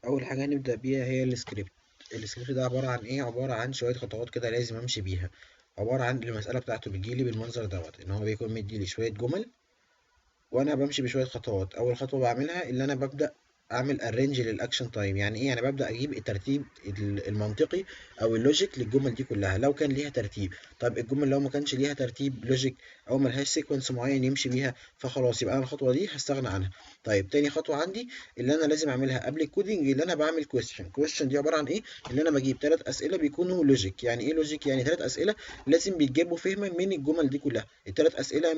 اول حاجه هنبدا بيها هي السكريبت. السكريبت ده عباره عن ايه؟ عباره عن شويه خطوات كده لازم امشي بيها. عباره عن المساله بتاعته بتجيلي بالمنظر دوت، ان هو بيكون مديلي شويه جمل وانا بمشي بشويه خطوات. اول خطوه بعملها اللي انا ببدا اعمل ارينج للاكشن تايم. يعني ايه؟ يعني ببدا اجيب الترتيب المنطقي او اللوجيك للجمل دي كلها لو كان ليها ترتيب. طب الجمل لو ما كانش ليها ترتيب لوجيك او ما لهاش سيكونس معين يمشي بيها، فخلاص يبقى انا الخطوه دي هستغنى عنها. طيب تاني خطوه عندي اللي انا لازم اعملها قبل الكودينج، اللي انا بعمل كويستشن دي عباره عن ايه؟ اللي انا بجيب ثلاث اسئله بيكونوا لوجيك. يعني ايه لوجيك؟ يعني ثلاث اسئله لازم بيتجابوا فهما من الجمل دي كلها. الثلاث اسئله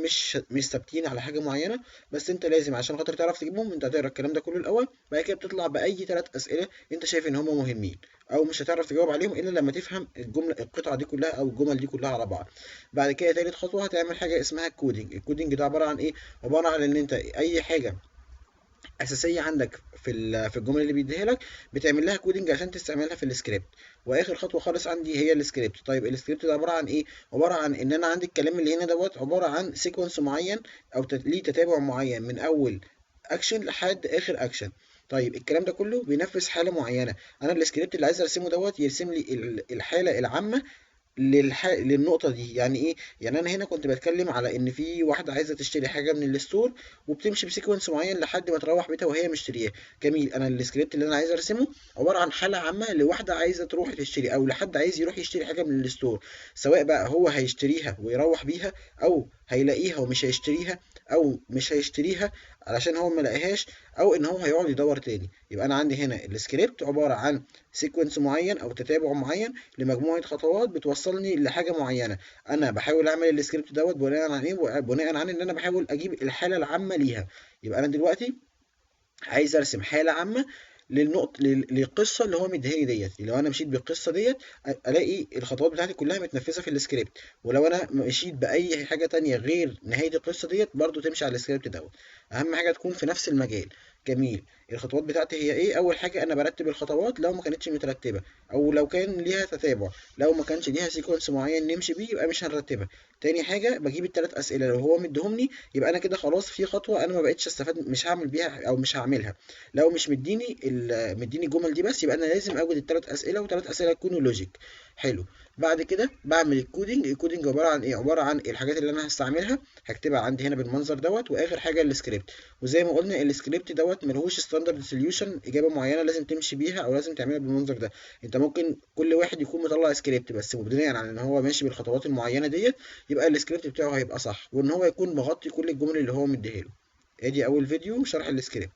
مش ثابتين على حاجه معينه، بس انت لازم عشان خاطر تعرف تجيبهم انت هتقرا الكلام ده كله الاول، بعد كده بتطلع باي ثلاث اسئله انت شايف ان هم مهمين او مش هتعرف تجاوب عليهم الا لما تفهم الجمله القطعه دي كلها او الجمل دي كلها على بعض. بعد كده تالت خطوه هتعمل حاجه اسمها الكودينج. الكودينج ده عباره عن ايه؟ عباره عن ان انت اي حاجه اساسيه عندك في الجمل اللي بيديها لك بتعمل لها كودينج عشان تستعملها في السكريبت. واخر خطوه خالص عندي هي السكريبت. طيب السكريبت ده عباره عن ايه؟ عباره عن ان انا عندي الكلام اللي هنا دوت عباره عن سيكونس معين او ليه تتابع معين من اول اكشن لحد اخر اكشن. طيب الكلام ده كله بينفذ حاله معينه. انا السكريبت اللي عايز ارسمه دوت يرسم لي الحاله العامه للنقطة دي. يعني ايه؟ يعني انا هنا كنت بتكلم على ان في واحدة عايزة تشتري حاجة من الستور وبتمشي بسيكونس معين لحد ما تروح بيتها وهي مشترياه. جميل. انا السكريبت اللي انا عايز ارسمه عبارة عن حالة عامة لواحدة عايزة تروح تشتري او لحد عايز يروح يشتري حاجة من الستور، سواء بقى هو هيشتريها ويروح بيها او هيلاقيها ومش هيشتريها او مش هيشتريها علشان هو ما لقاهاش، او ان هو هيقعد يدور تاني. يبقى انا عندي هنا السكريبت عبارة عن سيكونس معين او تتابع معين لمجموعة خطوات بتوصلني لحاجة معينة. أنا بحاول أعمل السكريبت دوت بناء عن إيه؟ بناء عن إن أنا بحاول أجيب الحالة العامة ليها. يبقى أنا دلوقتي عايز ارسم حاله عامه للقصه اللي هو مديها لي ديت. لو انا مشيت بالقصه ديت الاقي الخطوات بتاعتي كلها متنفذه في السكريبت، ولو انا مشيت باي حاجه تانية غير نهايه القصه ديت برضو تمشي على السكريبت دوت. اهم حاجه تكون في نفس المجال. جميل. الخطوات بتاعتي هي ايه؟ اول حاجه انا برتب الخطوات لو ما كانتش مترتبه، او لو كان ليها تتابع. لو ما كانش ليها سيكونس معين نمشي بيه يبقى مش هنرتبها. تاني حاجه بجيب الثلاث اسئله لو هو مديهم لي، يبقى انا كده خلاص في خطوه انا ما بقتش استفاد، مش هعمل بيها او مش هعملها. لو مش مديني الجمل دي بس، يبقى انا لازم اوجد الثلاث اسئله وثلاث اسئله يكونوا لوجيك. حلو. بعد كده بعمل الكودينج. الكودينج عباره عن ايه؟ عباره عن الحاجات اللي انا هستعملها هكتبها عندي هنا بالمنظر دوت. واخر حاجه السكريبت. وزي ما قلنا السكريبت دوت ملهوش ستاندرد سوليوشن، اجابه معينه لازم تمشي بيها او لازم تعملها بالمنظر ده. انت ممكن كل واحد يكون مطلع سكريبت بس بناء على ان هو ماشي بالخطوات المعينه ديت يبقى السكريبت بتاعه هيبقى صح، وان هو يكون مغطي كل الجمل اللي هو مديها له. ادي اول فيديو شرح السكريبت.